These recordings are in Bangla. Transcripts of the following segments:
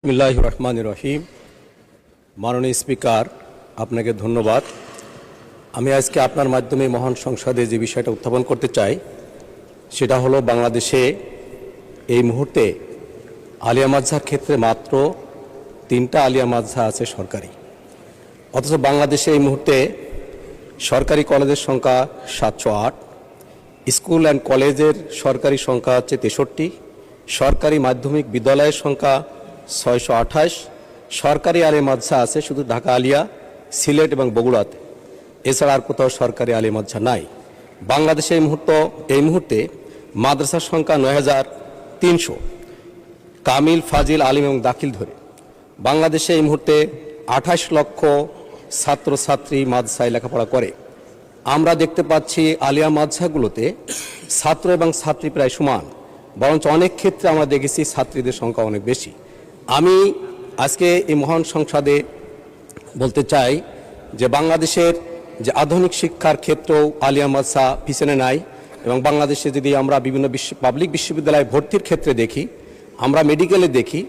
বিসমিল্লাহির রহমানির রহিম। মাননীয় স্পিকার, আপনাকে ধন্যবাদ। আমি আজকে আপনার মাধ্যমে মহান সংসদে যে বিষয়টা উত্থাপন করতে চাই সেটা হলো বাংলাদেশে এই মুহূর্তে আলিয়া মাদ্রাসার ক্ষেত্রে মাত্র 3টা আলিয়া মাদ্রাসা আছে সরকারি, অথচ বাংলাদেশে এই মুহূর্তে সরকারি কলেজের সংখ্যা 708, স্কুল অ্যান্ড কলেজের সরকারি সংখ্যা হচ্ছে 63, সরকারি মাধ্যমিক বিদ্যালয়ের সংখ্যা 628, সরকারি আলিয়া মাদ্রাসা আছে শুধু ঢাকা আলিয়া, সিলেট এবং বগুড়াতে, এছাড়া আর কোথাও সরকারি আলিয়া মাদ্রাসা নাই। বাংলাদেশে এই মুহূর্তে মাদ্রাসার সংখ্যা 9300, কামিল, ফাজিল, আলিম এবং দাখিল ধরে বাংলাদেশে এই মুহূর্তে 28 লক্ষ ছাত্রছাত্রী মাদ্রাসায় লেখাপড়া করে। আমরা দেখতে পাচ্ছি আলিয়া মাদ্রাসাগুলোতে ছাত্র এবং ছাত্রী প্রায় সমান, বরঞ্চ অনেক ক্ষেত্রে আমরা দেখেছি ছাত্রীদের সংখ্যা অনেক বেশি। আমি আজকে এই মহান সংসদে বলতে চাই যে বাংলাদেশের যে আধুনিক শিক্ষার ক্ষেত্রেও আলিয়া মাদ্রাসা পিছনে নাই, এবং বাংলাদেশে যদি আমরা বিভিন্ন পাবলিক বিশ্ববিদ্যালয়ে ভর্তির ক্ষেত্রে দেখি, আমরা মেডিকেলে দেখি,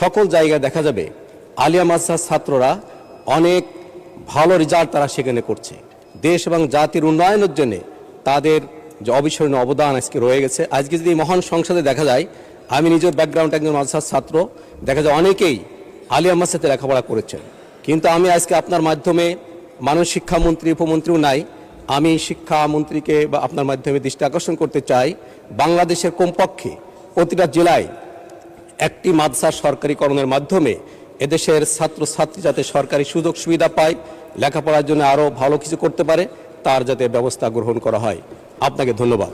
সকল জায়গায় দেখা যাবে আলিয়া মাদ্রাসার ছাত্ররা অনেক ভালো রেজাল্ট তারা সেখানে করছে। দেশ এবং জাতির উন্নয়নের জন্য তাদের যে অবিস্মরণীয় অবদান আজকে রয়ে গেছে। আজকে যদি মহান সংসদে দেখা যায়, আমি নিজের ব্যাকগ্রাউন্ড একজন মাদ্রাসার ছাত্র, দেখা যায় অনেকেই আলিয়া মাদ্রাসাতে লেখাপড়া করেছেন। কিন্তু আমি আজকে আপনার মাধ্যমে, মাননীয় শিক্ষামন্ত্রী, উপমন্ত্রীও নাই, আমি শিক্ষামন্ত্রীকে বা আপনার মাধ্যমে দৃষ্টি আকর্ষণ করতে চাই, বাংলাদেশের কমপক্ষে প্রতিটা জেলায় একটি মাদ্রাসা সরকারিকরণের মাধ্যমে এদেশের ছাত্রছাত্রী যাতে সরকারি সুযোগ সুবিধা পায়, লেখাপড়ার জন্য আরও ভালো কিছু করতে পারে, তার যাতে ব্যবস্থা গ্রহণ করা হয়। আপনাকে ধন্যবাদ।